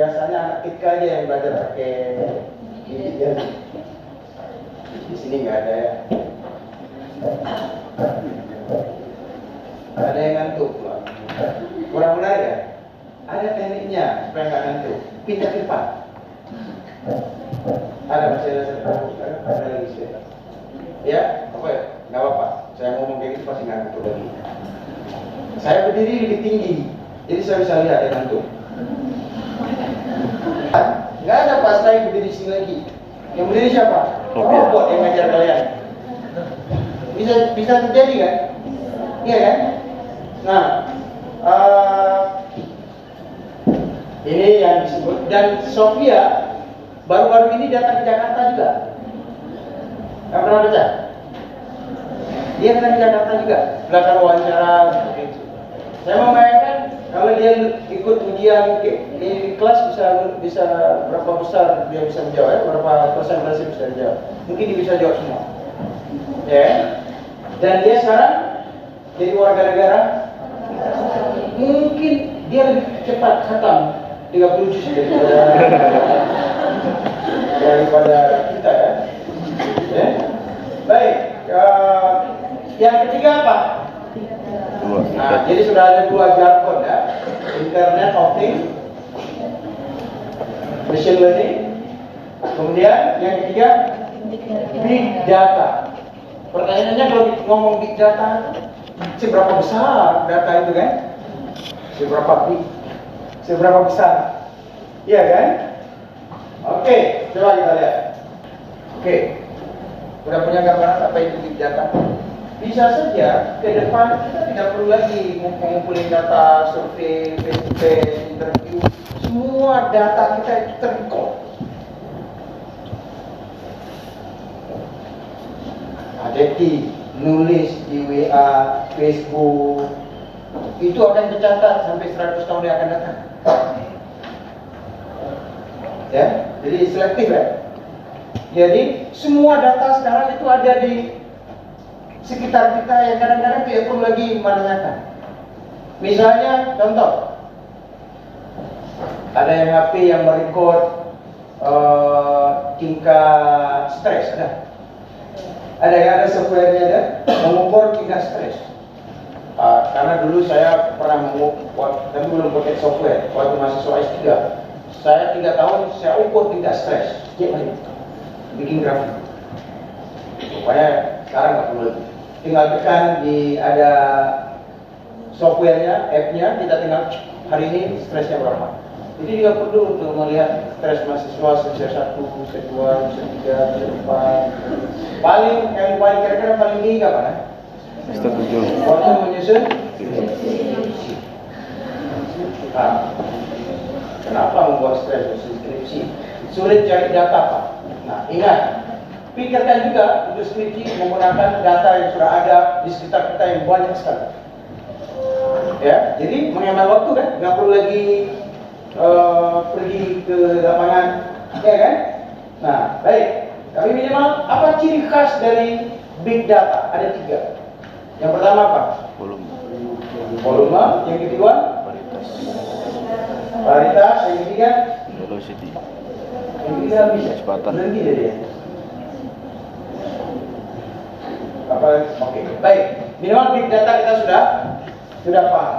biasanya anak TK aja yang belajar pakai gigi ya. Di sini nggak ada ya. Ada yang ngantuk, kurang menarik ya? Ada tekniknya supaya nggak ngantuk. Pindah depan. Ada masih ada lagi sih. Ya, apa ya? Nggak apa-apa. Saya ngomong kayak gitu pasti ngantuk lagi. Saya berdiri lebih tinggi, jadi saya bisa lihat yang ngantuk. Nggak ada pas saya berdiri sini lagi. Yang berdiri siapa? Robot yang ngajar kalian. Bisa terjadi kan? Iya kan? Nah, ini yang disebut. Dan Sofia baru-baru ini datang ke Jakarta juga. Nggak pernah baca? Dia datang ke Jakarta juga. Belakang wawancara seperti itu. Saya membayangkan kalau dia ikut ujian di kelas bisa berapa besar dia bisa menjawab, ya? Berapa persentase bisa dijawab. Mungkin dia bisa jawab semua. Ya. Dan dia sekarang jadi warga negara. Mungkin dia lebih cepat khatam 30 juz daripada kita ya. Ya. Baik. Yang ketiga apa? Nah, jadi sudah ada dua jargon ya. Internet of Things, Machine Learning. Kemudian yang ketiga Big Data. Pertanyaannya kalau ngomong Big Data, seberapa besar data itu kan? Seberapa big? Seberapa besar? Iya kan? Oke, coba kita lihat. Oke, udah punya gambaran apa itu Big Data? Bisa saja ke depan kita tidak perlu lagi mengumpulin data, survei, face-to-face, interview. Semua data kita itu terrecord. Detik, nulis di WA, Facebook, itu akan tercatat sampai 100 tahun yang akan datang. Ya, jadi selektif ya. Jadi semua data sekarang itu ada di sekitar kita yang kadang-kadang tidak perlu lagi menanyakan. Misalnya contoh, ada yang HP yang merekod tingkat stres, ada yang ada softwarenya ada mengukur tingkat stres. Karena dulu saya pernah mengukur, tapi belum pakai software. Waktu mahasiswa S3, saya 3 tahun saya ukur tingkat stres. Bikin grafik. Supaya sekarang nggak perlu lagi. Tinggal tekan di ada softwarenya, app-nya, kita tinggal hari ini stresnya berapa. Jadi tidak perlu untuk melihat stres mahasiswa semester 1, semester 2, semester 3, semester 4. Paling kira-kira paling tinggi kapan? Semester 7. Waktu menyusun. Kenapa membuat stres skripsi? Sulit cari data Pak. Nah ingat, pikirkan juga untuk skripsi menggunakan data yang sudah ada di sekitar kita yang banyak sekali. Ya, jadi menghemat waktu kan, nggak perlu lagi pergi ke lapangan, ya kan? Nah, baik. Tapi minimal apa ciri khas dari big data? Ada 3. Yang pertama apa? Volume. Yang kedua? Varietas. Yang ketiga? Velocity. Yang ketiga bisa. Kecepatan. Berhenti dia. Oke. Baik. Minimal big data kita sudah paham.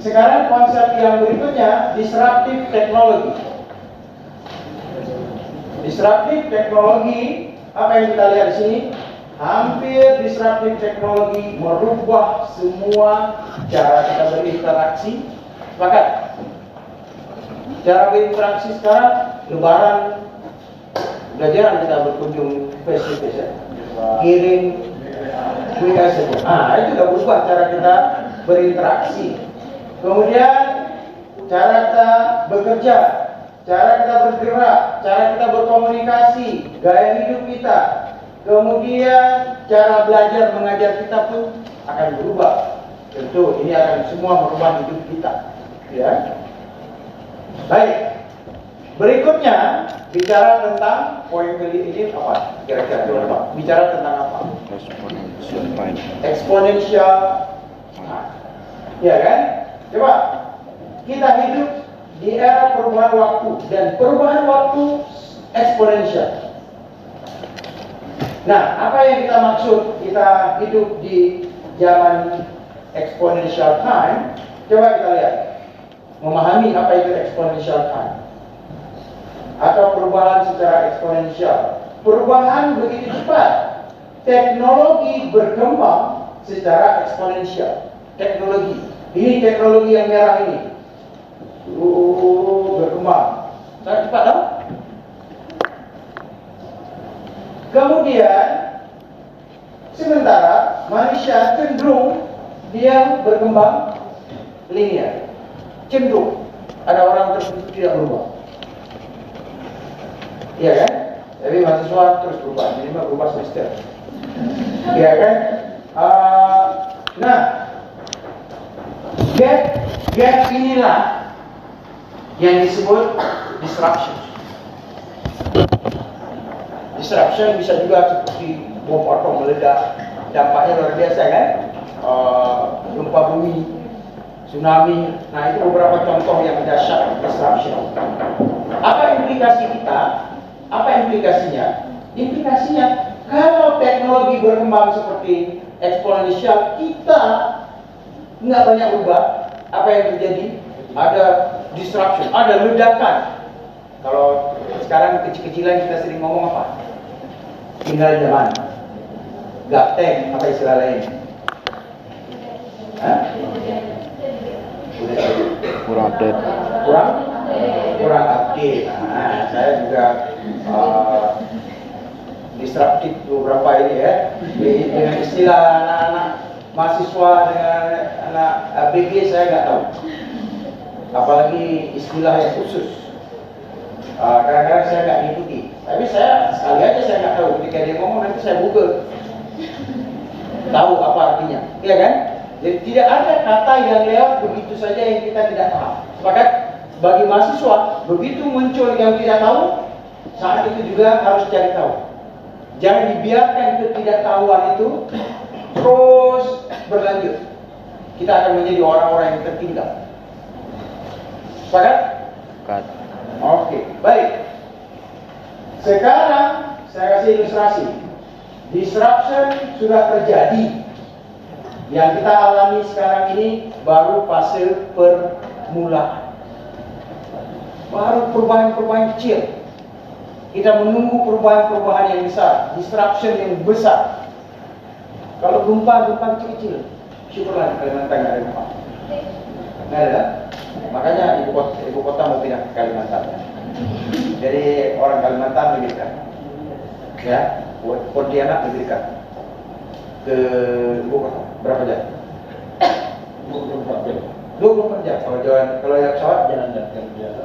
Sekarang konsep yang berikutnya, disruptive technology. Disruptive technology, apa yang kita lihat di sini? Hampir disruptive technology merubah semua cara kita berinteraksi. Sepakat? Cara berinteraksi sekarang, Lebaran, udah jarang kita berkunjung face to face ya. Kirim WA saja. Itu udah berubah cara kita berinteraksi. Kemudian cara kita bekerja, cara kita bergerak, cara kita berkomunikasi, gaya hidup kita, kemudian cara belajar mengajar kita pun akan berubah. Tentu ini akan semua merubah hidup kita. Ya. Baik. Berikutnya bicara tentang poin ini apa? Kira-kira apa? Bicara tentang apa? Exponential time. Eksponensial. Ya kan? Coba kita hidup di era perubahan waktu, dan perubahan waktu eksponensial. Nah, apa yang kita maksud kita hidup di zaman exponential time? Coba kita lihat, memahami apa itu exponential time atau perubahan secara eksponensial. Perubahan begitu cepat, teknologi berkembang secara eksponensial. Teknologi yang merah ini berkembang sangat cepat, tak? Kemudian sementara manusia cenderung dia berkembang linear, cenderung ada orang tertentu tidak berubah, iya kan? Tapi mahasiswa terus berubah, minimal berubah semester, iya kan? Nah, gap inilah yang disebut disruption. Disruption bisa juga seperti bom atom meledak, dampaknya luar biasa kan? Gempa bumi, tsunami. Nah, itu beberapa contoh yang dahsyat disruption. Apa implikasi kita? Apa implikasinya? Implikasinya kalau teknologi berkembang seperti eksponensial, kita nggak banyak berubah. Apa yang terjadi? Ada disruption, ada ledakan. Kalau sekarang kecil-kecilan kita sering ngomong apa? Tinggal zaman, gaptek, apa istilah lain? Hah? Kurang update. Kurang update. Nah, saya juga disruptif beberapa ini ya, dengan istilah anak-anak mahasiswa dengan anak ABG saya nggak tahu, apalagi istilah yang khusus. Kadang-kadang saya nggak ngikuti, tapi saya sekali aja saya nggak tahu, ketika dia ngomong nanti saya Google tahu apa artinya, iya kan? Jadi tidak ada kata yang lewat begitu saja yang kita tidak paham. Sepakat? Bagi mahasiswa, begitu muncul yang tidak tahu, saat itu juga harus cari tahu. Jangan dibiarkan ketidaktahuan itu terus berlanjut. Kita akan menjadi orang-orang yang tertinggal. Sepakat? Cut. Oke, baik. Sekarang saya kasih ilustrasi. Disruption sudah terjadi. Yang kita alami sekarang ini baru fase permulaan. Baru perubahan-perubahan kecil. Kita menunggu perubahan-perubahan yang besar, disruption yang besar. Kalau gempa kecil-kecil, syukurlah di Kalimantan nggak ada gempa. Nggak ada. Makanya ibu kota mau pindah ke Kalimantan. Jadi orang Kalimantan lebih dekat. Ya, Pontianak lebih dekat ke ibu kota. Berapa jam? 24 jam. 24 jam. Kalau yang pesawat Jalan darat biasa.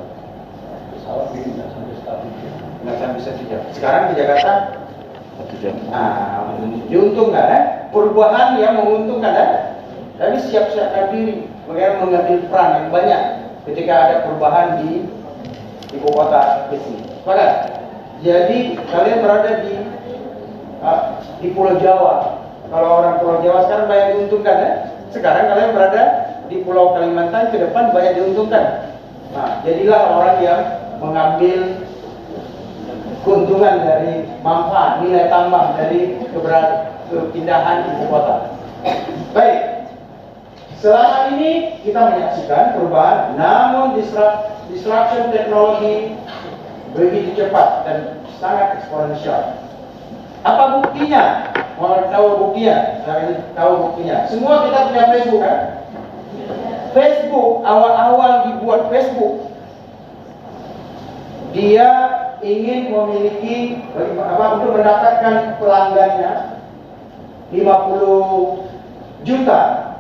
Pesawat bikin nggak sampai 1 jam. nggak sampai 1 jam. Sekarang di Jakarta 1 jam. diuntungkan, perubahan yang menguntungkan, tapi siap-siapkan diri, bagaimana mengambil peran yang banyak ketika ada perubahan di ibu kota ke sini. Sepakat? Jadi kalian berada di Pulau Jawa. Kalau orang Pulau Jawa sekarang banyak diuntungkan, Sekarang kalian berada di Pulau Kalimantan, ke depan banyak diuntungkan. Nah, jadilah orang yang mengambil keuntungan dari manfaat, nilai tambah dari kepindahan ibu kota. Baik, selama ini kita menyaksikan perubahan, namun disruption teknologi begitu cepat dan sangat eksponensial. Apa buktinya? Mau tahu buktinya? Saya tahu buktinya. Semua kita punya Facebook kan? Facebook awal-awal dibuat Facebook, dia ingin memiliki untuk mendapatkan pelanggannya 50 juta.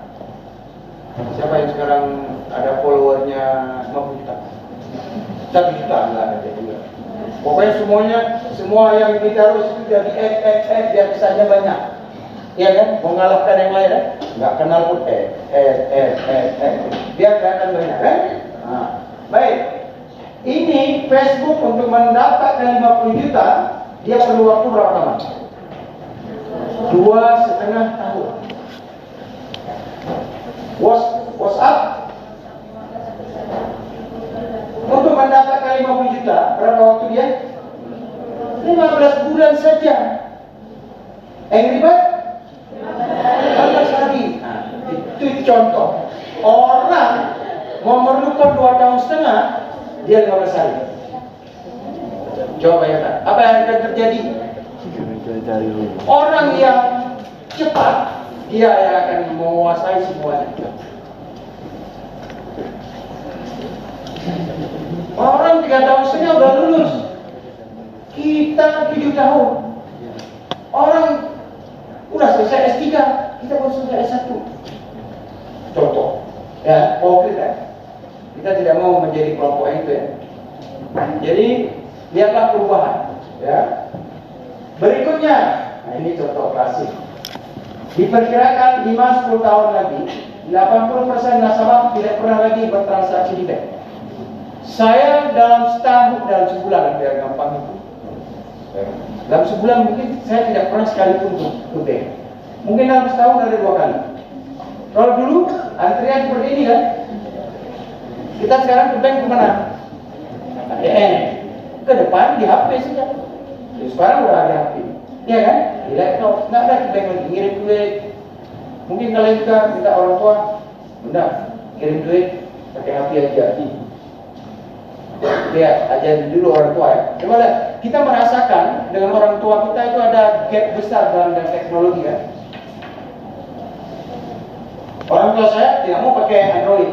Siapa yang sekarang ada followernya 50 juta? 1 juta enggak ada juga. Pokoknya semua yang ditaruh itu jadi biar kesannya banyak. Iya kan? Mengalahkan yang lain kan? Enggak kenal pun biar kelihatan banyak kan? Nah, baik. Ini Facebook untuk mendapatkan 50 juta, dia perlu waktu berapa lama? 2,5 tahun. WhatsApp contoh. Orang memerlukan 2,5 tahun, dia 15 hari. Coba bayangkan, apa yang akan terjadi? Cari dulu. Orang yang cepat, dia yang akan menguasai semuanya. Orang 3,5 tahun udah lulus. Kita 7 tahun. Orang udah selesai S3, kita baru selesai S1. Contoh, ya, konkret ya. Kita tidak mau menjadi kelompok itu ya. Jadi lihatlah perubahan, ya. Berikutnya, nah ini contoh klasik. Diperkirakan 5-10 tahun lagi, 80% nasabah tidak pernah lagi bertransaksi di bank. Saya dalam setahun, dalam sebulan, biar gampang itu. Dalam sebulan mungkin saya tidak pernah sekalipun ke bank. Mungkin dalam setahun ada 2 kali. Kalau dulu antrian seperti ini kan, kita sekarang ke bank kemana? ATM. Ke depan di HP saja. Jadi sekarang udah ada HP, ya kan? Di laptop, nggak ada ke bank lagi ngirim duit. Mungkin kalian juga minta orang tua, bunda kirim duit pakai HP aja. Lihat, ajarin dulu orang tua ya. Coba lihat, kita merasakan dengan orang tua kita itu ada gap besar dalam teknologi kan. Orang tua saya tidak mau pakai Android,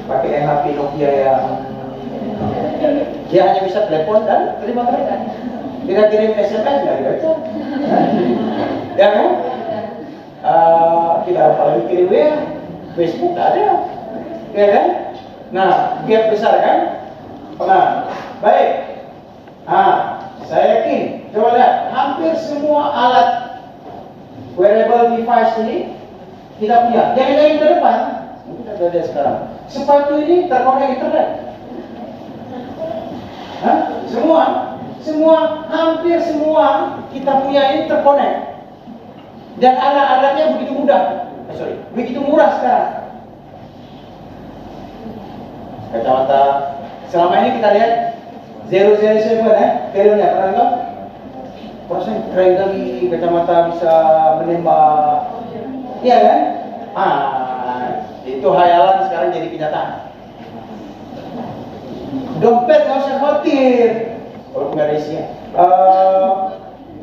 pakai HP Nokia yang dia hanya bisa telepon dan terima kereta. Tidak kirim SMS nggak dibaca, ya kan? Tidak apalagi kirim WA, Facebook nggak ada, ya kan? Nah, gap besar kan? Nah, baik. Saya yakin, coba lihat, hampir semua alat wearable device ini kita punya. Yang ke depan, mungkin ada sekarang. Sepatu ini terkonek internet. Hampir semua kita punya ini terkonek. Dan alat-alatnya begitu mudah. Begitu murah sekarang. Kacamata, selama ini kita lihat 007 filmnya pernah nonton? Perasaan keren kali kacamata bisa menembak, iya kan? Itu hayalan sekarang jadi kenyataan. Dompet nggak usah khawatir, walaupun nggak ada isinya.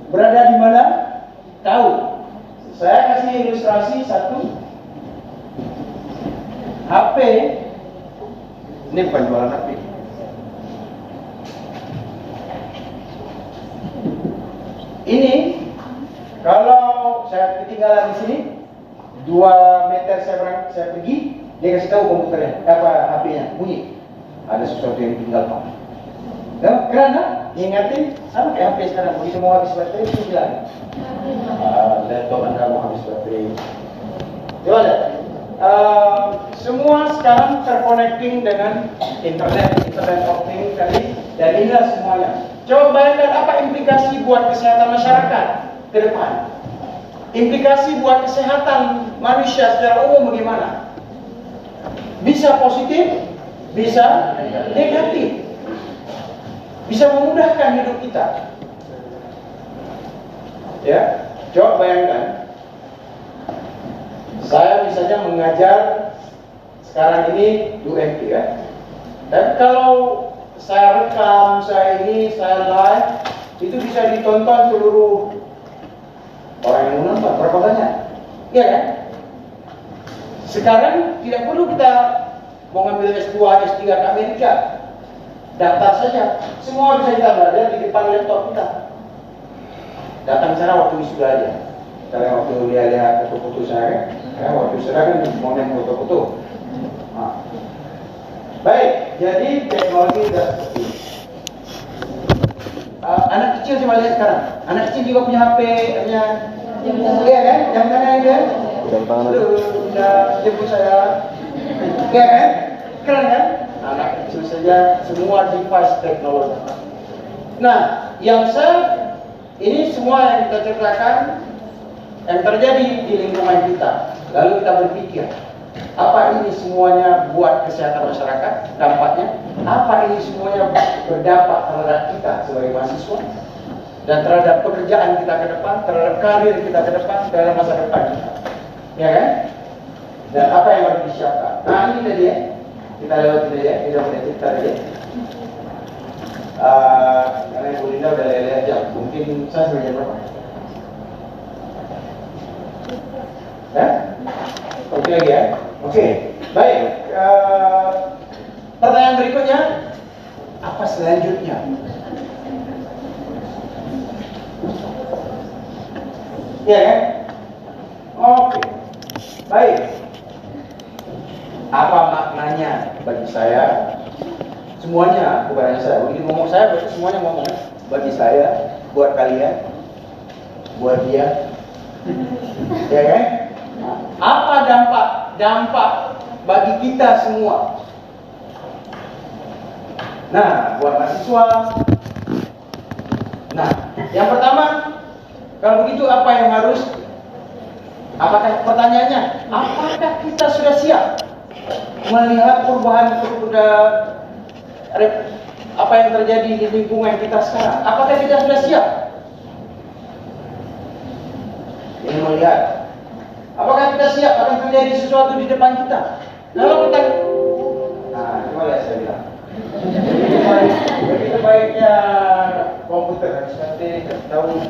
Berada di mana? Tahu. Saya kasih ilustrasi satu. HP ini bukan jualan HP. Ini kalau saya ketinggalan di sini 2 meter saya pergi, dia kasih tahu komputernya, HP-nya bunyi. Ada sesuatu yang tinggal Pak. Dan karena ingatin sama kayak HP sekarang, begitu mau habis baterai itu bilang, laptop Anda mau habis baterai. Coba lihat, semua sekarang terconnecting dengan internet of things tadi, dan inilah semuanya. Coba bayangkan apa implikasi buat kesehatan masyarakat ke depan. Implikasi buat kesehatan manusia secara umum bagaimana? Bisa positif, bisa negatif. Bisa memudahkan hidup kita. Ya, coba bayangkan. Saya misalnya mengajar sekarang ini UMP ya. Dan kalau saya rekam, saya live, itu bisa ditonton seluruh orang yang menonton, berapa banyak? Iya kan? Sekarang tidak perlu kita mau ngambil S2, S3 ke Amerika. Daftar saja, semua bisa kita belajar di depan laptop kita. Datang sana waktu wisuda aja. Karena waktu dia lihat foto-foto saya, waktu wisuda kan momen foto-foto. Baik, jadi teknologi sudah seperti ini. Anak kecil coba lihat sekarang. Anak kecil juga punya HP, punya, iya kan? Jam tangan itu kan? Jam tangan. Udah jemput saya, iya kan? Keren kan? Anak kecil saja, semua device teknologi. Nah, ini semua yang kita ceritakan yang terjadi di lingkungan kita. Lalu kita berpikir, apa ini semuanya buat kesehatan masyarakat, dampaknya? Apa ini semuanya berdampak terhadap kita sebagai mahasiswa? Dan terhadap pekerjaan kita ke depan, terhadap karir kita ke depan, terhadap masa depan kita. ya kan? Dan apa yang harus disiapkan? Nah ini tadi ya, kita lewat ini ya, tidak boleh cerita tadi. Karena Ibu Linda udah lele aja, mungkin saya sebagai berapa? Oke lagi ya? Oke, baik. Pertanyaan berikutnya, apa selanjutnya? Ya kan? Oke, baik. Apa maknanya bagi saya? Semuanya, bukan hanya saya. Begitu ngomong saya, berarti semuanya ngomong. Bagi saya, buat kalian, buat dia, ya kan? Apa dampak bagi kita semua? Nah, buat mahasiswa. Nah, yang pertama, kalau begitu apa yang harus? Apakah pertanyaannya? Apakah kita sudah siap melihat perubahan apa yang terjadi di lingkungan kita sekarang? Apakah kita sudah siap? Ini melihat. Apakah kita siap akan terjadi sesuatu di depan kita? Kalau kita, nah, coba lihat saya bilang. Begitu baiknya komputer harus nanti tahu.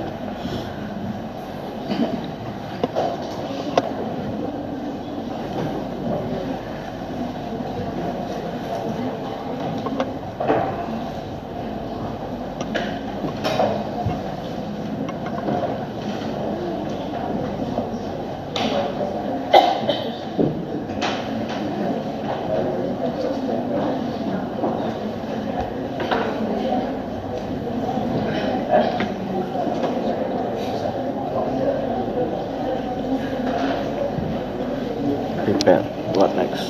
Prepare. What next?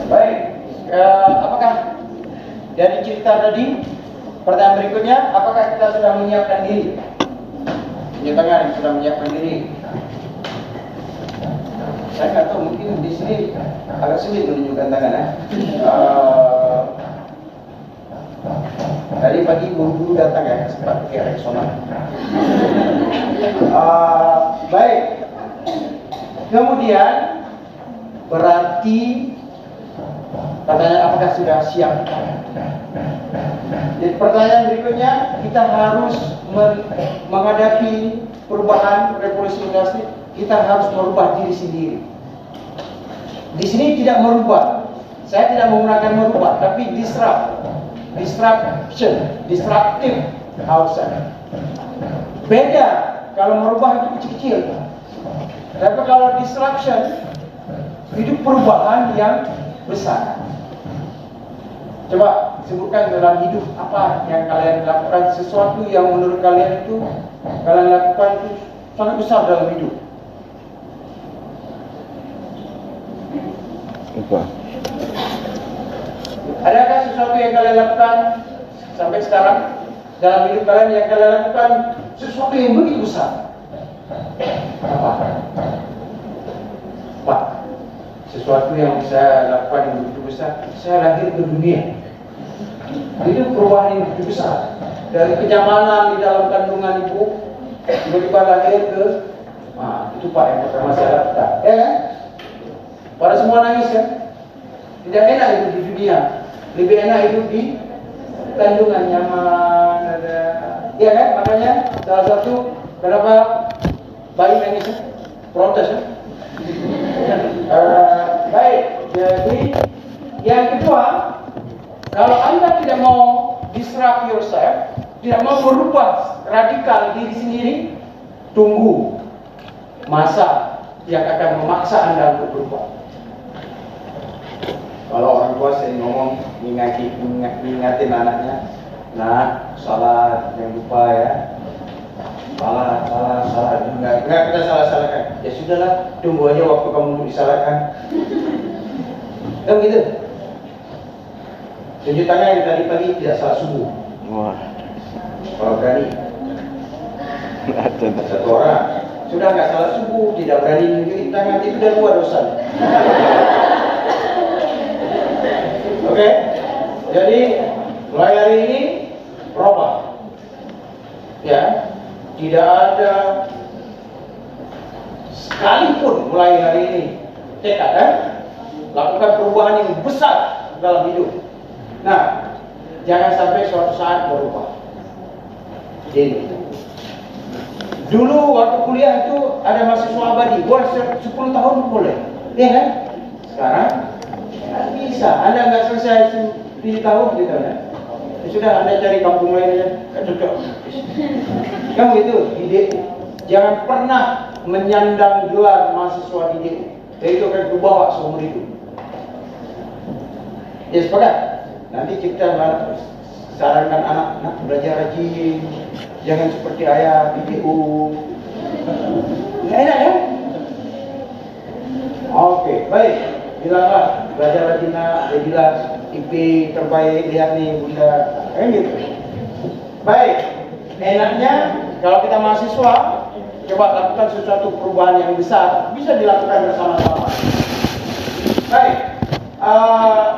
Baik, apakah dari cerita tadi, pertanyaan berikutnya, apakah kita sudah menyiapkan diri? Tunjuk tangan, sudah menyiapkan diri. Saya nggak tahu, mungkin di sini agak sulit menunjukkan tangan ya. Tadi pagi guru datang ya, sempat pakai resonan. Baik. Kemudian berarti pertanyaan apakah sudah siap? Jadi pertanyaan berikutnya, kita harus menghadapi perubahan revolusi industri. Kita harus merubah diri sendiri. Di sini tidak merubah. Saya tidak menggunakan merubah, tapi disruptive ourselves. Beda kalau merubah itu kecil-kecil. Tapi kalau disruption itu perubahan yang besar. Coba sebutkan dalam hidup apa yang kalian lakukan, sesuatu yang menurut kalian itu kalian lakukan itu sangat besar dalam hidup. Apa? Adakah sesuatu yang kalian lakukan sampai sekarang dalam hidup kalian yang kalian lakukan sesuatu yang begitu besar? Apa? Pak, sesuatu yang saya lakukan yang begitu besar, saya lahir ke dunia. Itu perubahan yang begitu besar. Dari kenyamanan di dalam kandungan ibu, tiba-tiba lahir ke, itu Pak yang pertama saya lakukan. Ya kan? Pada semua nangis kan? Tidak enak hidup di dunia. Lebih enak hidup di kandungan, nyaman, ada. Ya kan? Makanya salah satu kenapa bayi nangis? Protes ya? Baik. Jadi yang kedua, kalau Anda tidak mau disrupt yourself, tidak mau merubah radikal diri sendiri, tunggu masa yang akan memaksa Anda untuk berubah. Kalau orang tua sering ngomong ngingatin anaknya, nah salah jangan lupa ya, salah enggak kita salah-salahkan. Ya sudahlah, tunggu aja waktu kamu disalahkan. Kan gitu. Tunjuk tangan yang tadi pagi tidak salah subuh. Wah. Kalau berani. Ada. Satu orang sudah nggak salah subuh, tidak berani nunjukin tangan, itu udah luar dosa. Oke, jadi mulai hari ini berubah. Ya, tidak ada sekalipun mulai hari ini tekad kan, lakukan perubahan yang besar dalam hidup. Nah, jangan sampai suatu saat berubah. Jadi, dulu waktu kuliah itu ada mahasiswa abadi, buat 10 tahun boleh, ya kan? Sekarang nggak bisa. Anda nggak selesai 7 tahun gitu kan? Ya sudah, Anda cari kampung lain aja, nggak cocok. Kan gitu, ide. Jangan pernah menyandang gelar mahasiswa di DU. Itu akan dibawa seumur hidup. Ya sepakat? Nanti kita sarankan anak belajar rajin, jangan seperti ayah di DU. Nggak enak ya? Oke, baik. Bilanglah belajar rajin nak, jadilah IP terbaik, lihat nih bunda, kayak gitu. Baik, enaknya kalau kita mahasiswa coba lakukan sesuatu perubahan yang besar, bisa dilakukan bersama-sama. Baik,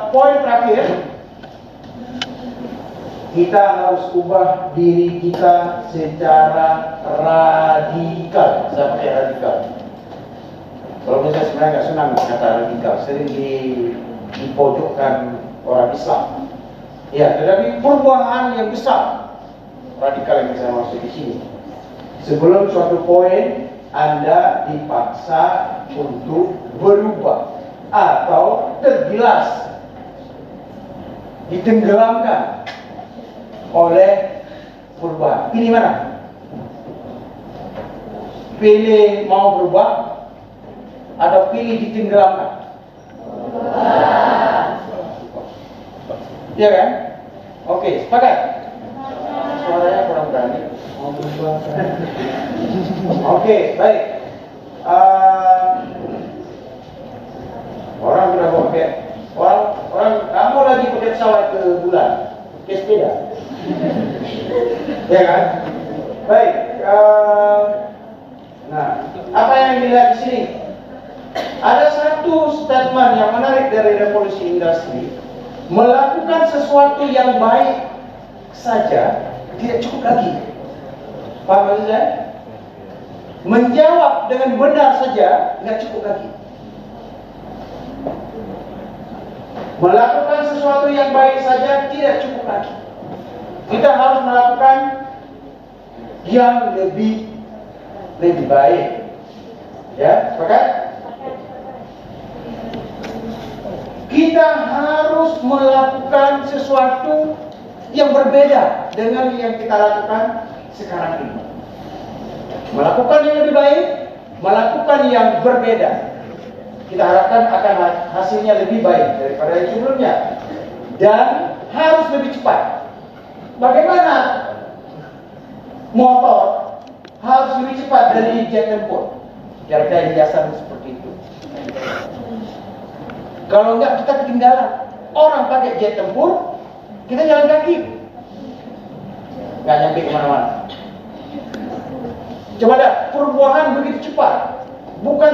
poin terakhir, kita harus ubah diri kita secara radikal. Saya pakai radikal. Kalau saya sebenarnya nggak senang kata radikal, sering dipojokkan orang Islam. Ya, tetapi perubahan yang besar, radikal yang saya maksud di sini. Sebelum suatu poin Anda dipaksa untuk berubah atau tergilas, ditenggelamkan oleh perubahan. Pilih mana? Pilih mau berubah atau pilih ditenggelamkan? Iya kan? Oke, sepakat? Suaranya kurang berani. Oke, baik. Orang sudah pakai, orang kamu lagi pakai pesawat ke bulan, ke sepeda, ya kan? Baik. Nah, apa yang dilihat di sini? Ada satu statement yang menarik dari revolusi industri. Melakukan sesuatu yang baik saja tidak cukup lagi. Paham maksud saya? Menjawab dengan benar saja nggak cukup lagi. Melakukan sesuatu yang baik saja tidak cukup lagi. Kita harus melakukan yang lebih baik. Ya, sepakat? Kita harus melakukan sesuatu yang berbeda dengan yang kita lakukan sekarang ini. Melakukan yang lebih baik, melakukan yang berbeda. Kita harapkan akan hasilnya lebih baik daripada yang sebelumnya. Dan harus lebih cepat. Bagaimana motor harus lebih cepat dari jet tempur? Kira-kira hiasan seperti itu. Kalau enggak kita ketinggalan. Orang pakai jet tempur, kita jalan kaki, nggak nyampe kemana-mana. Coba dah, perubahan begitu cepat. Bukan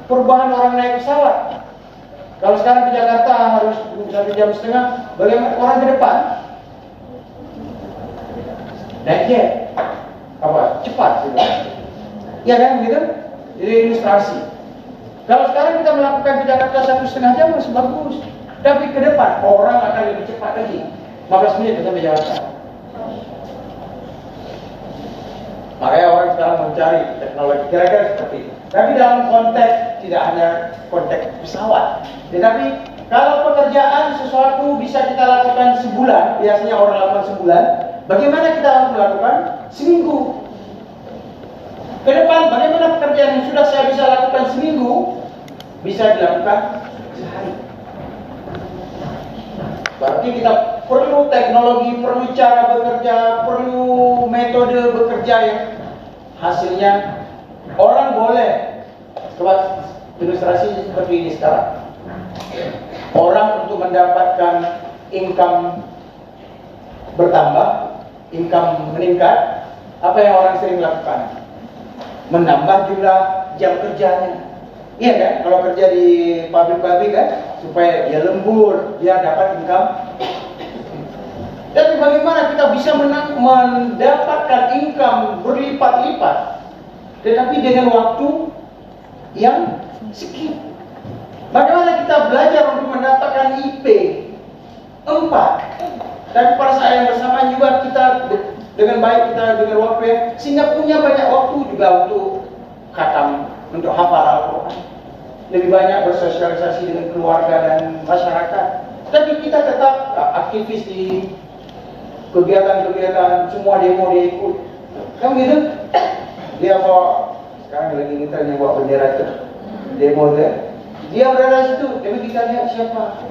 perubahan orang naik pesawat. Kalau sekarang ke Jakarta harus 1,5 jam, bagaimana orang ke depan? Naik jet, apa? Cepat, gitu. Ya kan, gitu? Jadi ilustrasi. Kalau sekarang kita melakukan ke Jakarta 1,5 jam masih bagus. Tapi ke depan orang akan lebih cepat lagi. 15 menit sampai Jakarta. Makanya orang sekarang mencari teknologi kira-kira seperti itu. Tapi dalam konteks tidak hanya konteks pesawat. Tetapi kalau pekerjaan sesuatu bisa kita lakukan sebulan, biasanya orang lakukan sebulan. Bagaimana kita harus melakukan seminggu? Ke depan bagaimana pekerjaan yang sudah saya bisa lakukan seminggu bisa dilakukan sehari. Berarti kita perlu teknologi, perlu cara bekerja, perlu metode bekerja yang hasilnya orang boleh. Coba ilustrasi seperti ini sekarang. Orang untuk mendapatkan income bertambah, income meningkat, apa yang orang sering lakukan? Menambah jumlah jam kerjanya. Iya kan? Kalau kerja di pabrik-pabrik kan, supaya dia lembur, dia dapat income Tapi bagaimana kita bisa mendapatkan income berlipat-lipat, tetapi dengan waktu yang sedikit? Bagaimana kita belajar untuk mendapatkan IP 4? Dan pada saat yang bersamaan juga kita dengan baik kita dengan waktu yang sehingga punya banyak waktu juga untuk khatam, untuk hafal Al-Quran, lebih banyak bersosialisasi dengan keluarga dan masyarakat. Tapi kita tetap aktivis di kegiatan-kegiatan, semua demo dia ikut. Kan gitu? Dia bawa, sekarang lagi kita yang bawa bendera itu, demo dia berada di situ. Tapi kita lihat siapa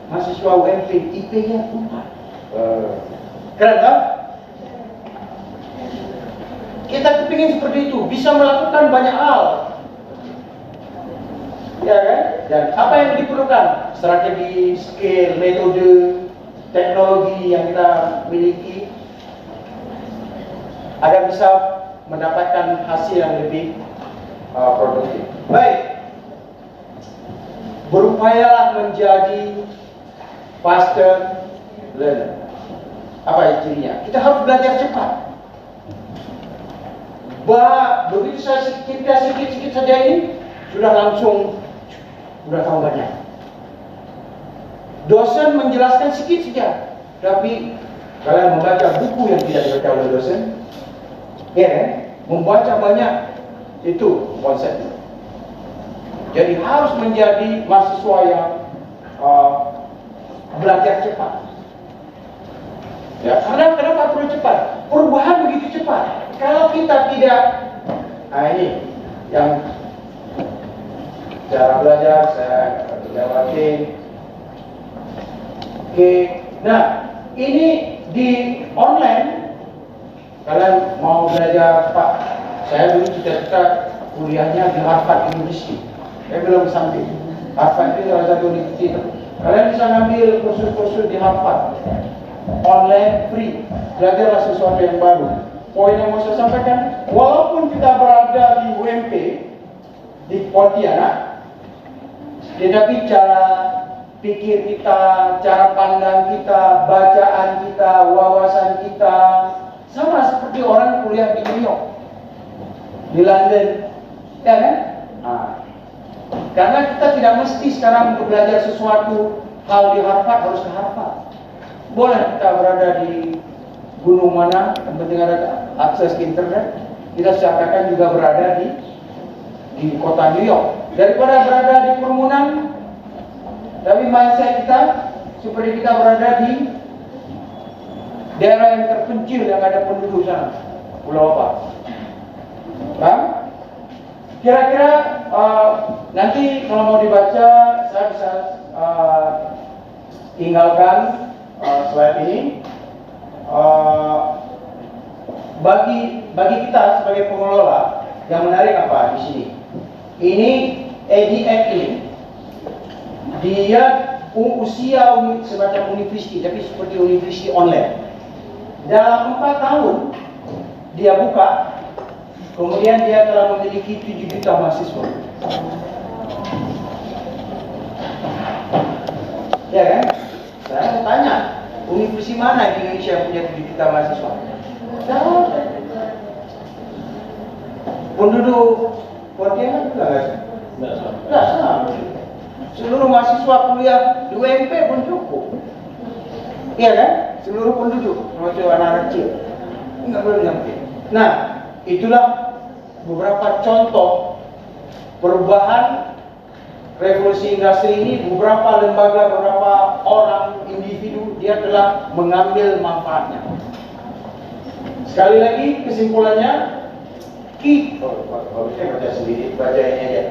mahasiswa UMP, IP-nya 4. Keren tak? Kita kepingin seperti itu, bisa melakukan banyak hal, ya kan? Dan apa yang diperlukan? Strategi, skill, metode, teknologi yang kita miliki agar bisa mendapatkan hasil yang lebih produktif. Baik, berupayalah menjadi faster learner. Apa cirinya? Kita harus belajar cepat. Begitu saya sikit-sikit saja ini sudah langsung tahu banyak. Dosen menjelaskan sedikit saja, tapi kalian membaca buku yang tidak dibaca oleh dosen, ya kan? Membaca banyak, itu konsepnya. Jadi harus menjadi mahasiswa yang belajar cepat. Ya, karena kenapa perlu cepat? Perubahan begitu cepat. Kalau kita tidak, ini yang cara belajar saya lewatin. Oke, nah ini di online kalian mau belajar Pak. Saya dulu cita-cita kuliahnya di Harvard University. Saya belum sampai. Harvard itu salah satu universitas. Kalian bisa ngambil kursus-kursus di Harvard. Online free, belajarlah sesuatu yang baru. Poin yang mau saya sampaikan, walaupun kita berada di UMP, di Pontianak, tetapi cara pikir kita, cara pandang kita, bacaan kita, wawasan kita sama seperti orang kuliah di New York, di London, ya kan? Karena kita tidak mesti sekarang untuk belajar sesuatu hal di Harvard harus ke Harvard. Boleh kita berada di gunung mana, yang penting ada akses ke internet. Kita seakan juga berada di kota New York. Daripada berada di kerumunan, tapi mindset kita seperti kita berada di daerah yang terpencil yang ada penduduk sana. Pulau apa? Bang? Kira-kira nanti kalau mau dibaca, saya bisa tinggalkan slide ini. Bagi kita sebagai pengelola, yang menarik apa di sini? Ini Eddie Eklin. Dia usia semacam university, tapi seperti university online. Dalam 4 tahun dia buka, kemudian dia telah memiliki 7 juta mahasiswa. Ya kan? Saya mau tanya, universitas mana di Indonesia yang punya 7 juta mahasiswa? Tahu? Penduduk Pontianak juga nggak sih? Nggak sama. Seluruh mahasiswa kuliah di UMP pun cukup. Iya kan? Seluruh penduduk, termasuk anak-anak kecil. Nggak boleh nyampe. Nah, itulah beberapa contoh perubahan revolusi industri ini. Beberapa lembaga, beberapa orang, individu, dia telah mengambil manfaatnya. Sekali lagi kesimpulannya, saya baca sendiri, baca ini aja.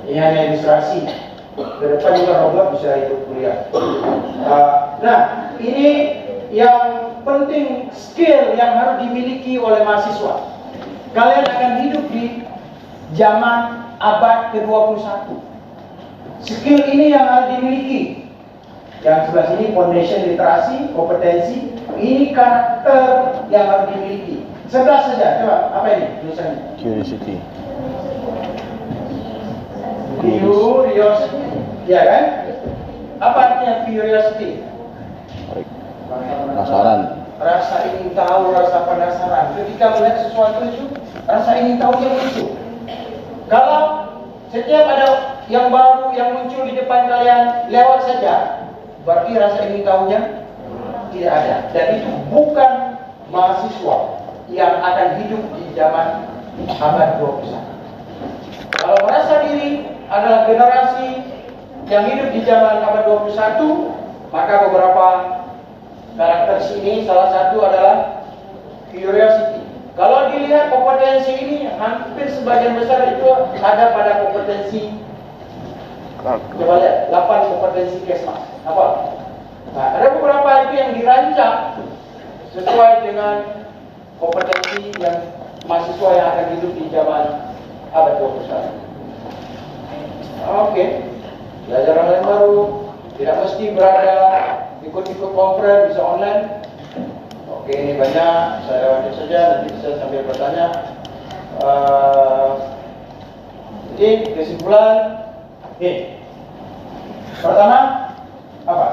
Ini hanya ilustrasi. Ke depan juga robot bisa ikut kuliah. Nah, ini yang penting, skill yang harus dimiliki oleh mahasiswa. Kalian akan hidup di zaman abad ke-21. Skill ini yang harus dimiliki. Yang sebelah sini foundation literasi, kompetensi. Ini karakter yang harus dimiliki. 11 saja, coba apa ini tulisannya? Curiosity. Curiosity, ya kan? Apa artinya curiosity? Penasaran. Rasa ingin tahu, rasa penasaran. Ketika melihat sesuatu itu, rasa ingin tahu yang muncul. Kalau setiap ada yang baru yang muncul di depan kalian lewat saja, berarti rasa ingin tahunya tidak ada. Dan itu bukan mahasiswa yang akan hidup di zaman abad 21. Kalau merasa diri adalah generasi yang hidup di zaman abad 21, maka beberapa karakter sini salah satu adalah curiosity. Kalau dilihat kompetensi ini, hampir sebagian besar itu ada pada kompetensi. Coba lihat, 8 kompetensi Kesmas. Apa? Nah, ada beberapa itu yang dirancang sesuai dengan kompetensi yang mahasiswa yang akan hidup di zaman abad 21. Oke. Belajar hal yang baru, tidak mesti berada ikut-ikut conference, bisa online. Oke, ini banyak, saya lanjut saja, nanti bisa sambil bertanya. Jadi kesimpulan, ini pertama apa?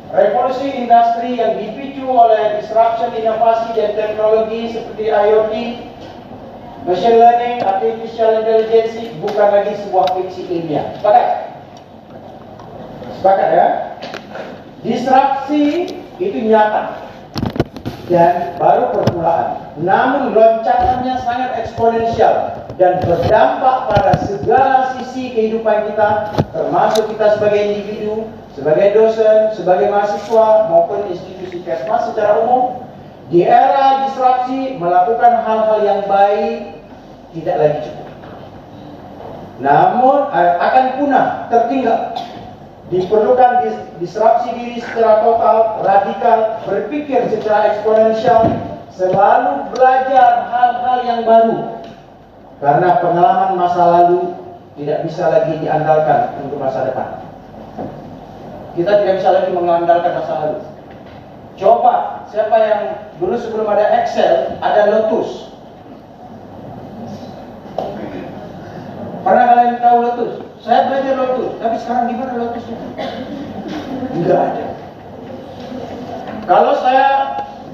Revolusi industri yang dipicu oleh disruption inovasi dan teknologi seperti IoT, machine learning, artificial intelligence bukan lagi sebuah fiksi ilmiah. Sepakat? Sepakat ya? Disrupsi itu nyata dan baru permulaan. Namun loncakannya sangat eksponensial dan berdampak pada segala sisi kehidupan kita, termasuk kita sebagai individu, sebagai dosen, sebagai mahasiswa maupun institusi Kesmas secara umum. Di era disrupsi, melakukan hal-hal yang baik tidak lagi cukup. Namun akan punah, tertinggal. Diperlukan disrupsi diri secara total, radikal, berpikir secara eksponensial, selalu belajar hal-hal yang baru. Karena pengalaman masa lalu tidak bisa lagi diandalkan untuk masa depan. Kita tidak bisa lagi mengandalkan masa lalu. Coba, siapa yang dulu sebelum ada Excel, ada Lotus? Pernah kalian tahu Lotus? Saya belajar Lotus, tapi sekarang gimana Lotusnya? Enggak ada. Kalau saya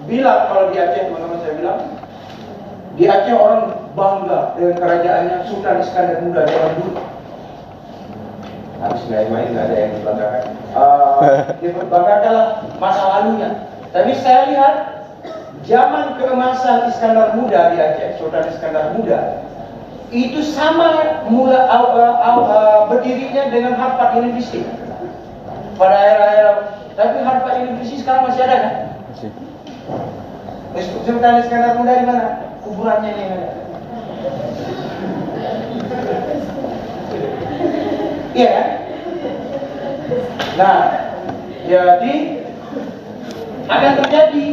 bilang, kalau di Aceh, teman-teman saya bilang, di Aceh orang bangga dengan kerajaannya Sultan Iskandar Muda zaman dulu. Habis main-main nggak ada yang dibanggakan. Dibanggakanlah masa lalunya. Tapi saya lihat zaman keemasan Iskandar Muda di Aceh, Sultan Iskandar Muda, itu sama berdirinya dengan Harvard University pada era-era. Tapi Harvard University sekarang masih ada kan? Masih. Sultan Iskandar Muda di mana? Kuburannya yang ada. Iya kan? Nah, jadi akan terjadi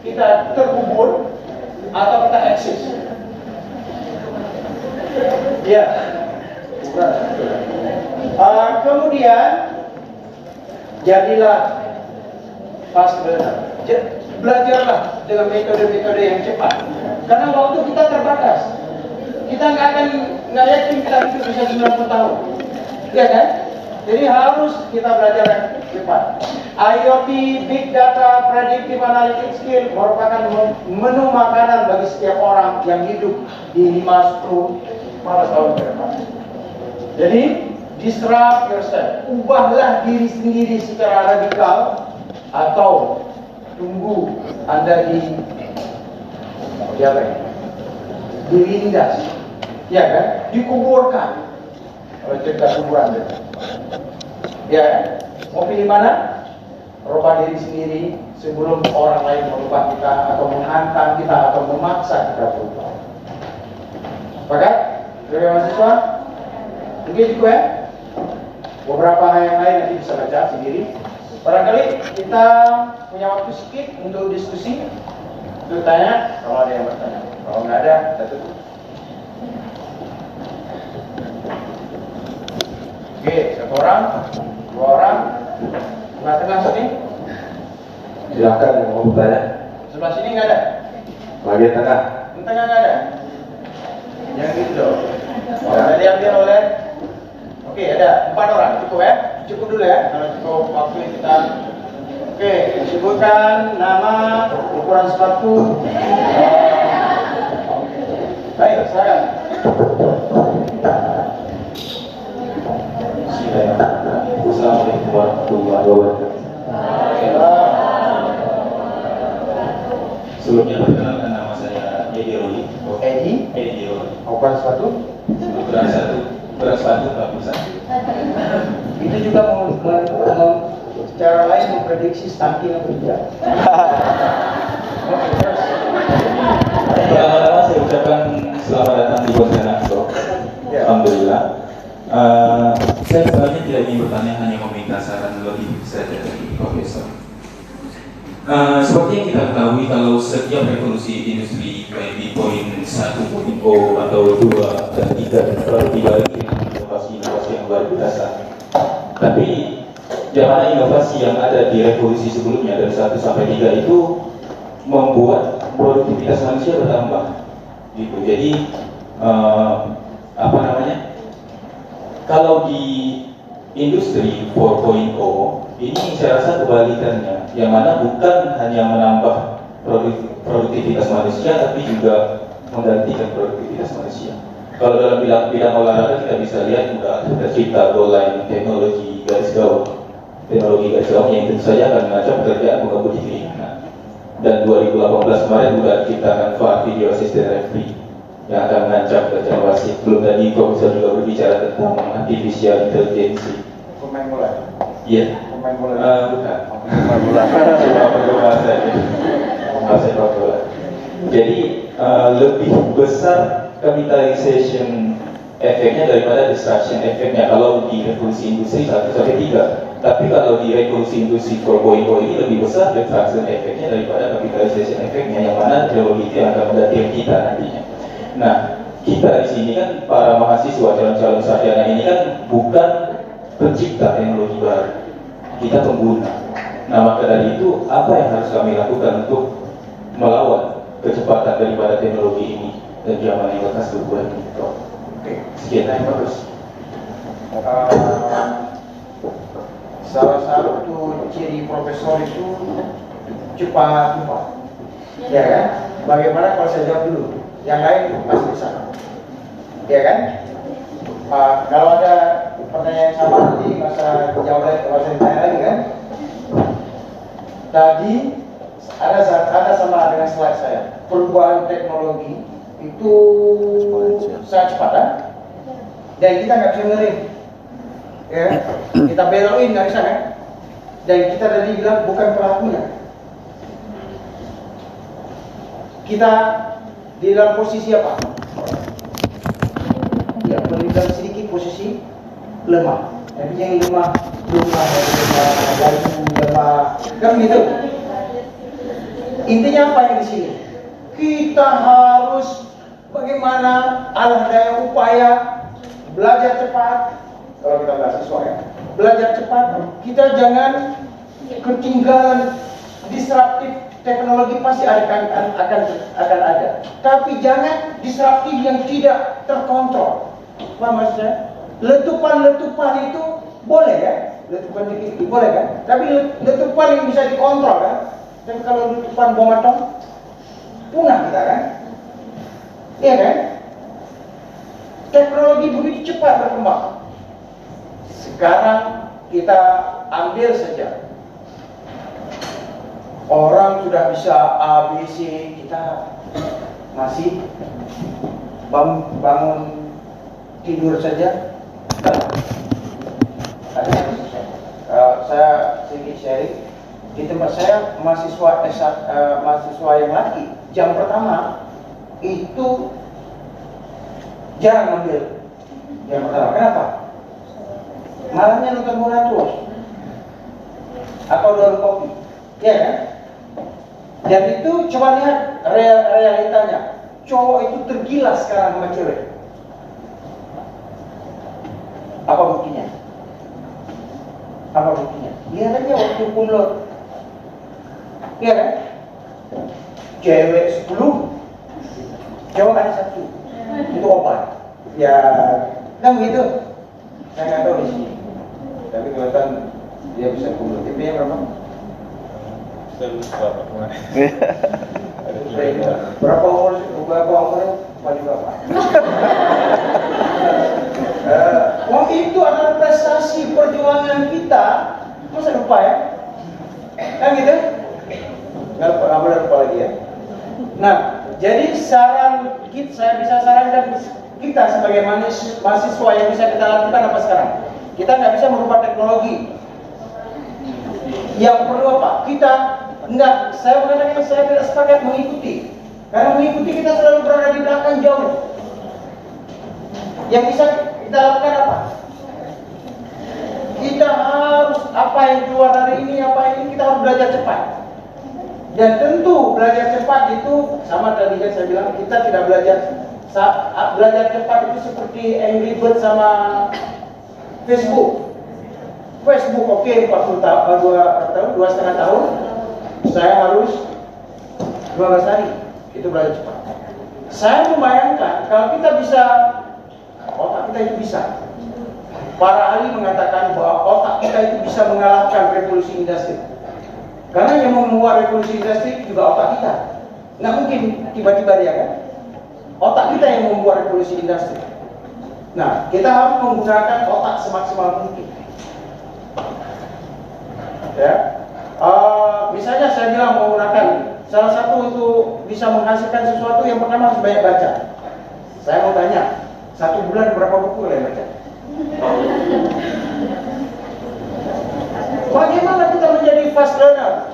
kita terkubur atau kita eksis. Ya. Kemudian jadilah fast learner. Belajarlah dengan metode-metode yang cepat. Karena waktu kita terbatas. Kita nggak yakin kita hidup bisa 90 tahun. Ya kan? Jadi harus kita belajar cepat. IoT, Big Data, Predictive Analytics Skill merupakan menu makanan bagi setiap orang yang hidup di 5-10 tahun ke depan. Jadi, disrupt yourself. Ubahlah diri sendiri secara radikal atau tunggu Anda dilindas. Ya kan? Dikuburkan. Kalau cerita kuburan. Ya, mau pilih mana? Rubah diri sendiri sebelum orang lain merubah kita atau menghantam kita atau memaksa kita berubah. Sepakat? Dari mahasiswa? Mungkin cukup ya? Beberapa hal yang lain nanti bisa baca sendiri. Barangkali kita punya waktu sedikit untuk diskusi, untuk tanya, kalau ada yang bertanya. Kalau nggak ada, kita tutup. Oke, satu orang, dua orang, tengah-tengah sini. Silakan yang mau bertanya. Sebelah sini nggak ada. Bagian tengah. Di tengah nggak ada. Yang gitu dong. Ada diambil oleh. Oke, ada 4 orang, cukup ya? Cukup dulu ya. Kalau cukup waktu kita Oke, sebutkan nama, ukuran sepatu. Baik, silakan. Assalamualaikum warahmatullahi wabarakatuh. Sebelumnya perkenalkan nama saya Edi Roli. Edi, Roli. ukuran sepatu. Berat sepatu 41. Itu juga secara lain memprediksi stunting atau tidak. Oke, terus. Pertama-tama saya ucapkan selamat datang di Pontianak, bro. Ya. Alhamdulillah. Saya sebenarnya tidak ingin bertanya, hanya meminta saran lebih saja dari Profesor. Seperti yang kita ketahui, kalau setiap revolusi industri baik di poin 1.0 atau 2 dan 3 selalu dibalik dengan inovasi-inovasi yang luar biasa. Tapi jangan inovasi yang ada di revolusi sebelumnya dari 1 sampai 3 itu membuat produktivitas manusia bertambah. Gitu. Jadi kalau di industri 4.0 ini saya rasa kebalikannya, yang mana bukan hanya menambah produktivitas manusia, tapi juga menggantikan produktivitas manusia. Kalau dalam bidang olahraga kita bisa lihat sudah tercipta goal line teknologi garis gawang yang tentu saja akan mengacau pekerjaan pengemudi keringanan. Dan 2018 kemarin juga diciptakan VAR, video assistant referee, yang akan mengancam kerjaan wasit. Belum tadi Profesor juga berbicara tentang artificial intelligence. Pemain bola. Iya. Pemain bola. Bukan. Pemain bola. Bahasa bola. Jadi lebih besar capitalization efeknya daripada distraction efeknya kalau di revolusi industri 1 sampai 3. Tapi kalau di revolusi industri 4.0 ini lebih besar distraction efeknya daripada capitalization efeknya, yang mana teknologi itu yang akan menggantikan kita nantinya. Nah, kita di sini kan para mahasiswa calon-calon sarjana ini kan bukan pencipta teknologi baru, kita pengguna. Nah, maka dari itu apa yang harus kami lakukan untuk melawan kecepatan daripada teknologi ini dan zaman yang lekas berubah ini? Oke, Sekian. yang bagus. Salah satu ciri profesor itu cepat lupa, ya kan? Bagaimana kalau saya jawab dulu? Yang lain masih bisa, ya kan? Kalau ada pertanyaan yang sama nanti masa jawab lagi, masa ditanya lagi kan? Tadi ada sama dengan slide saya. Perubahan teknologi itu sangat cepat, kan? Dan kita nggak bisa ngerim, ya? Kita belokin nggak bisa, kan? Dan kita tadi bilang bukan pelakunya. Kita di dalam posisi apa? Ya, dalam sedikit posisi lemah. Tapi yang lemah, kan gitu. Intinya apa yang di sini? Kita harus bagaimana ala daya upaya belajar cepat. Kalau kita mahasiswa ya, belajar cepat. Kita jangan ketinggalan disruptif. Teknologi pasti akan ada, tapi jangan disruptif yang tidak terkontrol. Paham maksudnya? Letupan itu boleh kan? Letupan dikit boleh kan? Tapi letupan yang bisa dikontrol kan? Dan kalau letupan bom atom, punah kita kan? Iya kan? Teknologi begitu cepat berkembang. Sekarang kita ambil saja. Orang sudah bisa ABC, kita masih bangun tidur saja. Saya sedikit sharing. Di tempat saya mahasiswa yang laki jam pertama itu jarang ambil jam pertama. Kenapa? Malamnya nonton bola terus atau dorong kopi, ya kan? Dan itu coba lihat realitanya. Cowok itu tergila sekarang sama cewek. Apa buktinya? Apa buktinya? Lihat aja waktu kumlot. Iya kan? Cewek 10, cowok ada 1. Itu obat. Ya, kan begitu. Saya nggak tahu di sini. Tapi kelihatan dia bisa kumlot. IP-nya berapa? Saya lupa Pak kemarin. Ada Berapa umurnya paling bapak? Wong itu adalah prestasi perjuangan kita. Masa lupa ya? Kan gitu? Nggak boleh lupa lagi ya. Nah, jadi saya bisa sarankan kita sebagai mahasiswa yang bisa kita lakukan apa sekarang? Kita nggak bisa merubah teknologi. Yang perlu apa? Saya mengatakan saya tidak sepakat mengikuti. Karena mengikuti kita selalu berada di belakang jauh. Yang bisa kita lakukan apa? Kita harus apa yang keluar dari ini, kita harus belajar cepat. Dan tentu belajar cepat itu sama tadi kan saya bilang kita tidak belajar cepat itu seperti Angry Bird sama Facebook. Facebook oke 40 tahun, 2,5 tahun. Saya harus 12 hari. Itu belajar cepat. Saya membayangkan kalau kita bisa, otak kita itu bisa. Para ahli mengatakan bahwa otak kita itu bisa mengalahkan revolusi industri. Karena yang membuat revolusi industri juga otak kita. Nggak mungkin tiba-tiba dia kan. Otak kita yang membuat revolusi industri. Nah, kita harus menggunakan otak semaksimal mungkin. Ya, misalnya saya bilang menggunakan salah satu untuk bisa menghasilkan sesuatu yang pertama harus banyak baca. Saya mau tanya, 1 bulan berapa buku kalian baca? Bagaimana kita menjadi fast learner?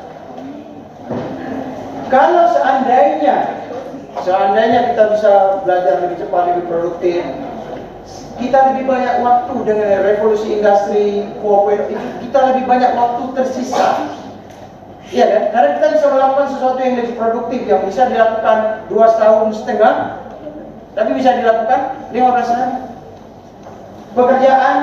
Kalau seandainya kita bisa belajar lebih cepat, lebih produktif, kita lebih banyak waktu dengan revolusi industri 4.0, kita lebih banyak waktu tersisa. Iya kan? Karena kita bisa melakukan sesuatu yang lebih produktif, yang bisa dilakukan 2,5 tahun, tapi bisa dilakukan 15 hari. Pekerjaan,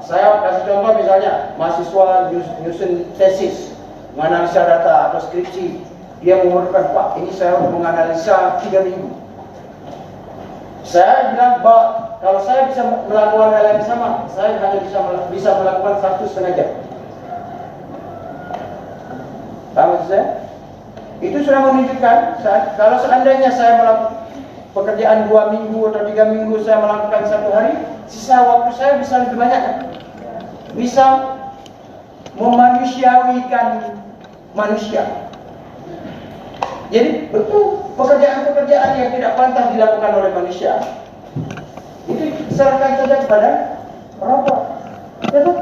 saya kasih contoh misalnya, mahasiswa nyusun tesis, menganalisa data atau skripsi, dia memerlukan, Pak, ini saya harus menganalisa 3 minggu. Saya bilang, Pak, kalau saya bisa melakukan hal yang sama, saya hanya bisa melakukan 1,5 jam. Paham maksud saya? Itu sudah menunjukkan, kalau seandainya saya melakukan pekerjaan 2 minggu atau 3 minggu, saya melakukan 1 hari, sisa waktu saya bisa lebih banyak. Bisa memanusiawikan manusia. Jadi betul pekerjaan-pekerjaan yang tidak pantas dilakukan oleh manusia itu diserahkan saja kepada robot. Betul?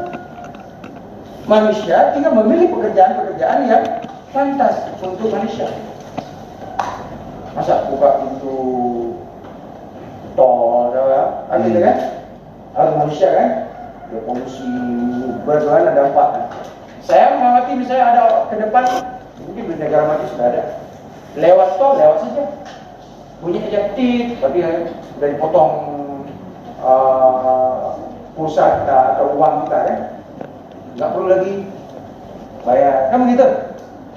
Manusia tinggal memilih pekerjaan-pekerjaan yang pantas untuk manusia. Masa buka pintu tol, kan gitu kan? Harus manusia kan? Ya, polusi bagaimana dampaknya? Saya mengamati misalnya ada ke depan, mungkin di negara maju sudah ada. Lewat tol, lewat saja. Bunyi ejektif, tapi sudah dipotong pulsa kita atau uang kita kan. Nggak perlu lagi bayar, kan begitu?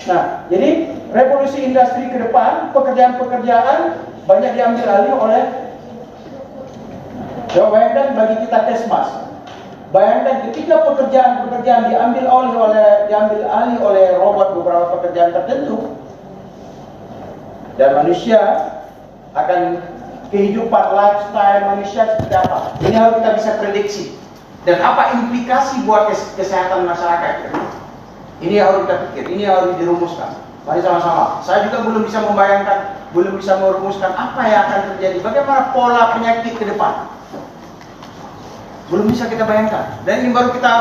Nah, jadi revolusi industri ke depan, pekerjaan-pekerjaan banyak diambil alih oleh. Coba bayangkan bagi kita Kesmas. Bayangkan ketika pekerjaan-pekerjaan diambil alih oleh robot, beberapa pekerjaan tertentu, dan manusia akan kehidupan lifestyle manusia seperti apa. Ini harus kita bisa prediksi. Dan apa implikasi buat kesehatan masyarakat. Ini harus kita pikir, ini harus dirumuskan. Mari sama-sama. Saya juga belum bisa membayangkan, belum bisa merumuskan apa yang akan terjadi. Bagaimana pola penyakit ke depan. Belum bisa kita bayangkan. Dan ini baru kita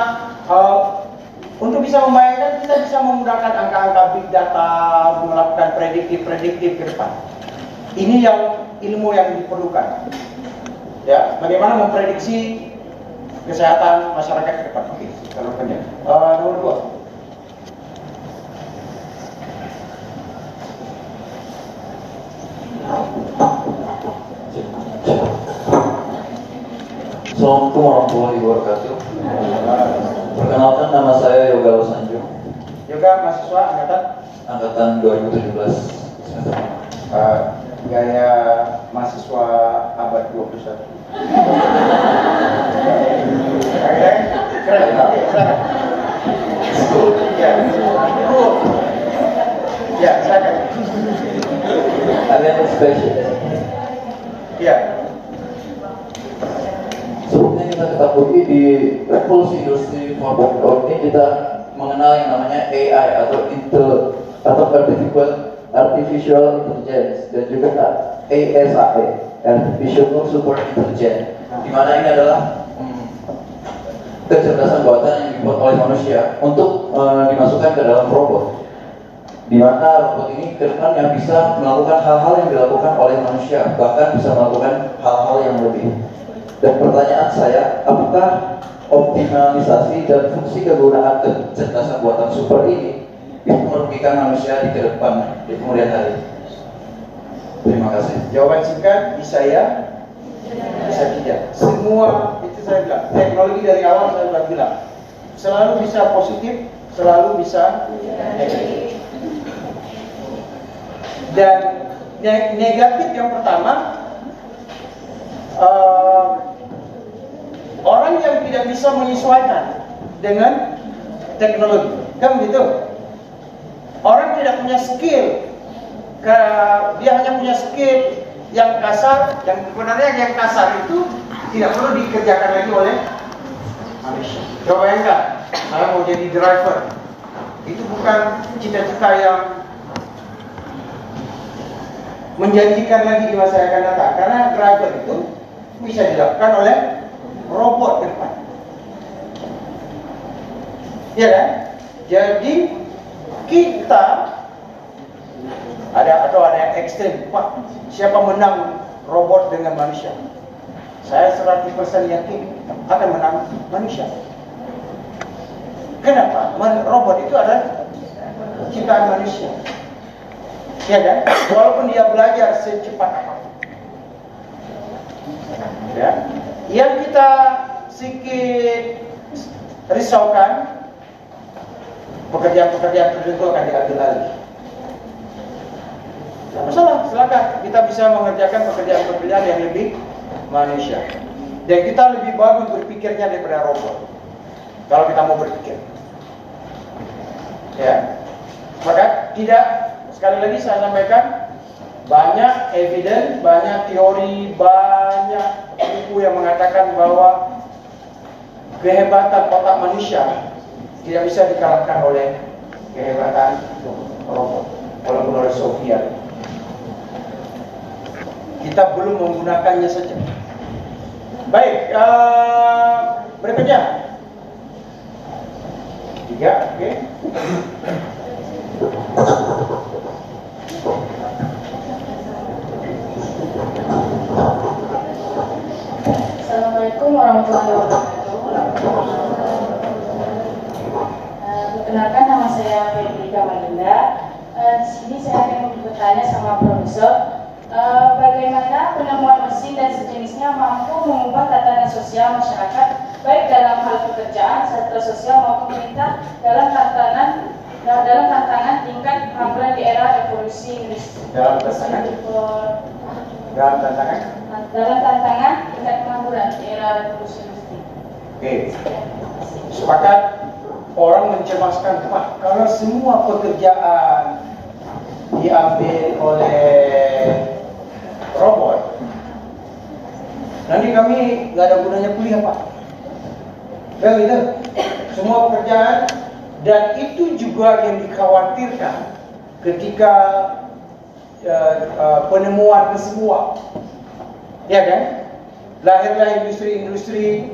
untuk bisa membayangkan, kita bisa menggunakan angka-angka big data, melakukan prediktif ke depan. Ini yang ilmu yang diperlukan. Ya, bagaimana memprediksi kesehatan masyarakat ke depan. Oke, kita lakukan ya. Nomor 2. Assalamualaikum warahmatullahi wabarakatuh. Perkenalkan, nama saya Yoga Losanjo. Yoga mahasiswa Angkatan 2017. Gaya mahasiswa abad 21. Keren. Ya, cool. Ya, silakan. Ada yang spesial. Ya, Sebelumnya kita ketahui di revolusi industri 4.0 ini kita mengenal yang namanya AI atau artificial intelligence dan juga ASI, artificial super intelligence, di mana ini adalah kecerdasan buatan yang dibuat oleh manusia untuk dimasukkan ke dalam robot, di mana robot ini ke depannya bisa melakukan hal-hal yang dilakukan oleh manusia, bahkan bisa melakukan hal-hal yang lebih. Dan pertanyaan saya, apakah optimalisasi dan fungsi kegunaan kecerdasan buatan super ini bisa merugikan manusia di ke depan, di kemudian hari? Terima kasih. jawaban singkat bisa ya, bisa tidak. Semua itu saya bilang, teknologi dari awal saya sudah bilang, selalu bisa positif, selalu bisa negatif. Dan negatif yang pertama, orang yang tidak bisa menyesuaikan dengan teknologi, kan begitu? Orang tidak punya skill, dia hanya punya skill yang kasar, yang sebenarnya yang kasar itu tidak perlu dikerjakan lagi oleh manusia. Coba bayangkan, saya mau jadi driver, itu bukan cita-cita yang menjanjikan lagi di masa yang akan datang, karena driver itu bisa dilakukan oleh robot ke depan. Ya kan? Jadi kita ada yang ekstrem, Pak, siapa menang robot dengan manusia? Saya 100% yakin akan menang manusia. Kenapa? Robot itu adalah ciptaan manusia. Ya kan? Walaupun dia belajar secepat apapun. Ya. Yang kita sedikit risaukan, pekerjaan-pekerjaan tertentu akan diambil alih. Tidak masalah, silakan. Kita bisa mengerjakan pekerjaan-pekerjaan yang lebih manusia. Dan kita lebih bagus berpikirnya daripada robot. Kalau kita mau berpikir. Ya. Maka tidak, sekali lagi saya sampaikan, banyak evidence, banyak teori, banyak buku yang mengatakan bahwa kehebatan otak manusia tidak bisa dikalahkan oleh kehebatan robot, walaupun oleh Soviet. Kita belum menggunakannya saja. Baik, berikutnya 3, oke. Assalamualaikum warahmatullahi wabarakatuh. Perkenalkan, nama saya Febri Kamalinda. Di sini saya akan bertanya sama Profesor, bagaimana penemuan mesin dan sejenisnya mampu mengubah tatanan sosial masyarakat, baik dalam hal pekerjaan, sektor sosial maupun pemerintah dalam tantangan tingkat pengangguran di era revolusi industri. Dalam tantangan tingkat pengangguran di era revolusi industri. Oke. Sepakat. Orang mencemaskan, Pak, kalau semua pekerjaan diambil oleh robot, nanti kami nggak ada gunanya kuliah, Pak. Kan gitu? Semua pekerjaan, dan itu juga yang dikhawatirkan ketika penemuan kesemua, ya kan? Lahirlah industri-industri.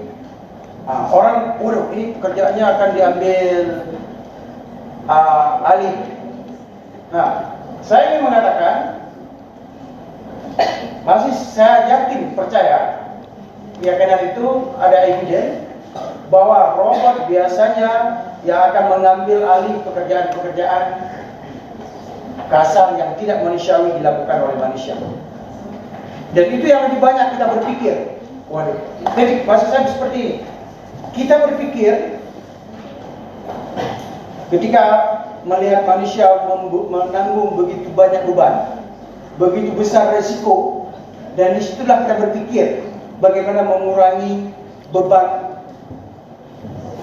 Orang, ini pekerjaannya akan diambil alih. Nah, saya ingin mengatakan, masih saya yakin, percaya, keyakinan itu ada evidence bahwa robot biasanya yang akan mengambil alih pekerjaan-pekerjaan kasar yang tidak manusiawi dilakukan oleh manusia. Dan itu yang lebih banyak kita berpikir. Waduh, jadi maksud saya seperti ini. Kita berpikir ketika melihat manusia menanggung begitu banyak beban, begitu besar resiko, dan disitulah kita berpikir bagaimana mengurangi beban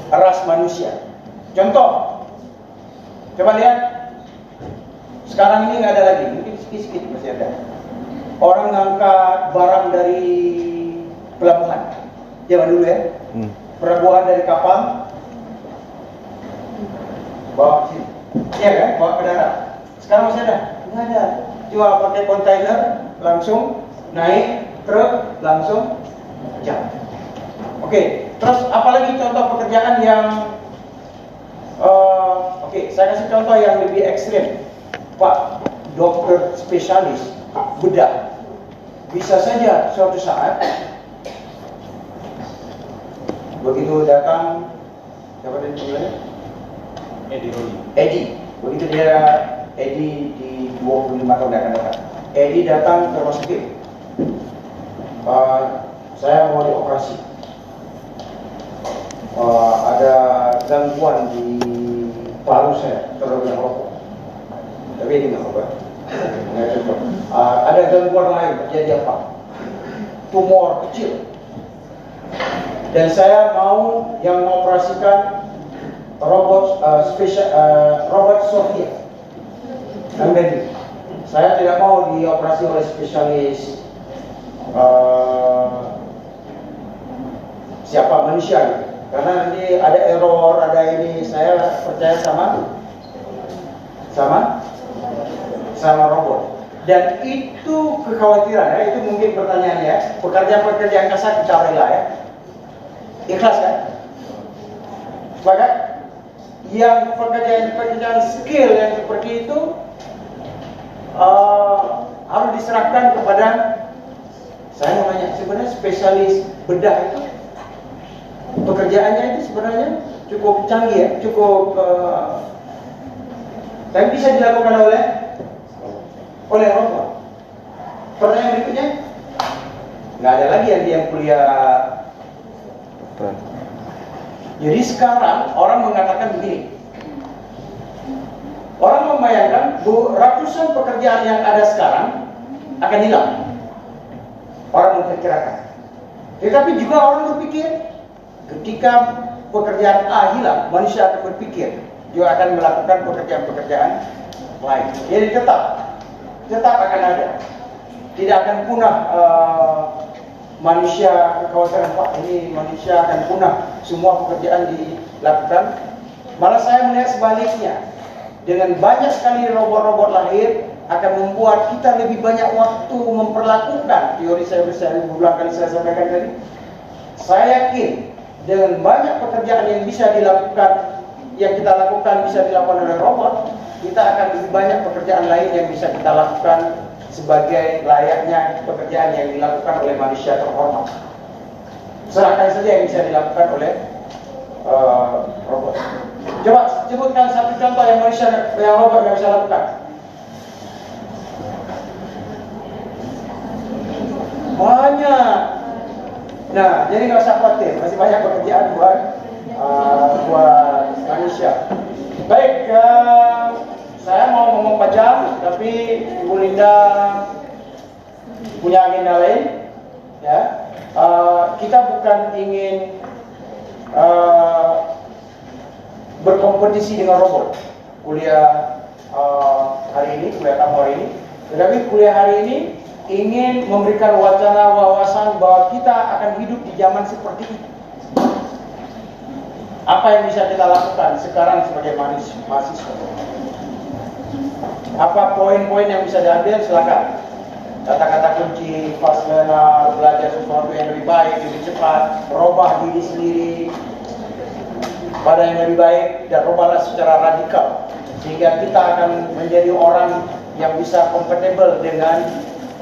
ras manusia. Contoh, coba lihat. Sekarang ini nggak ada lagi, mungkin sedikit masih ada. Orang ngangkat barang dari pelabuhan, zaman dulu ya. Pelabuhan dari kapal, bawa ke sini, iya kan? Bawa ke darat. Sekarang masih ada? Nggak ada. Cuma pakai kontainer, langsung naik truk, langsung jam. Oke, terus apalagi contoh pekerjaan yang saya kasih contoh yang lebih ekstrim. Pak, dokter spesialis bedah bisa saja suatu saat begitu datang, siapa tadi namanya? Edi. Begitu dia Edi di 25 tahun yang akan datang. Edi datang ke rumah sakit. Saya mau dioperasi. Ada gangguan di paru saya terlalu banyak rokok. Tapi ini nggak apa-apa. Ada gangguan lain terjadi apa? Tumor kecil. Dan saya mau yang mengoperasikan robot robot Sofia. Jadi saya tidak mau dioperasi oleh spesialis siapa manusia gitu. Karena nanti ada error, ada ini. Saya percaya sama robot. Dan itu kekhawatiran ya, itu mungkin pertanyaannya. Pekerjaan-pekerjaan kasar kita rela ya. Ikhlas kan? Sepakat? Yang pekerjaan skill yang seperti itu harus diserahkan kepada, saya mau nanya, sebenarnya spesialis bedah itu pekerjaannya itu sebenarnya cukup canggih ya, cukup tapi bisa dilakukan oleh robot. Pertanyaan berikutnya, nggak ada lagi yang kuliah. Jadi sekarang orang mengatakan begini, orang membayangkan ratusan pekerjaan yang ada sekarang akan hilang. Orang memperkirakan. Tetapi juga orang berpikir, ketika pekerjaan A hilang, manusia akan berpikir juga akan melakukan pekerjaan-pekerjaan lain. Jadi tetap akan ada. Tidak akan punah manusia, kekhawatiran Pak ini manusia akan punah, semua pekerjaan dilakukan. Malah saya melihat sebaliknya. Dengan banyak sekali robot-robot lahir akan membuat kita lebih banyak waktu memperlakukan teori saya berulang kali saya sampaikan tadi. Saya yakin dengan banyak pekerjaan yang bisa dilakukan, yang kita lakukan bisa dilakukan oleh robot, kita akan lebih banyak pekerjaan lain yang bisa kita lakukan sebagai layaknya pekerjaan yang dilakukan oleh manusia terhormat. Serahkan saja yang bisa dilakukan oleh robot. Coba sebutkan satu contoh yang robot nggak bisa lakukan. Banyak. Nah, jadi nggak usah khawatir, masih banyak pekerjaan buat manusia. Baik, saya mau ngomong panjang, tapi Ibu Linda punya agenda lain, ya. Kita bukan ingin berkompetisi dengan robot. Kuliah hari ini, kuliah kamu hari ini, tetapi kuliah hari ini ingin memberikan wacana wawasan bahwa kita akan hidup di zaman seperti itu. Apa yang bisa kita lakukan sekarang sebagai mahasiswa? Apa poin-poin yang bisa diambil? Silakan. Kata-kata kunci pas belajar sesuatu yang lebih baik, lebih cepat, merubah diri sendiri pada yang lebih baik, dan rubahlah secara radikal sehingga kita akan menjadi orang yang bisa kompatibel dengan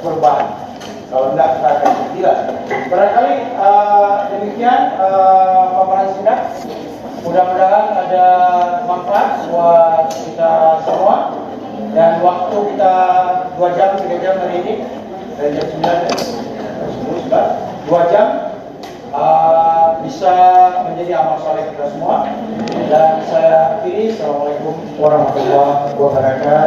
perubahan. Kalau tidak, kita akan gila. Barangkali demikian paparan singkat. Mudah-mudahan ada manfaat buat kita semua. Dan waktu kita 2 jam, 3 jam hari ini, dari jam 9 dan 10 sudah 2 jam, bisa menjadi amal soleh kita semua. Dan saya akhiri, Assalamualaikum warahmatullahi wabarakatuh.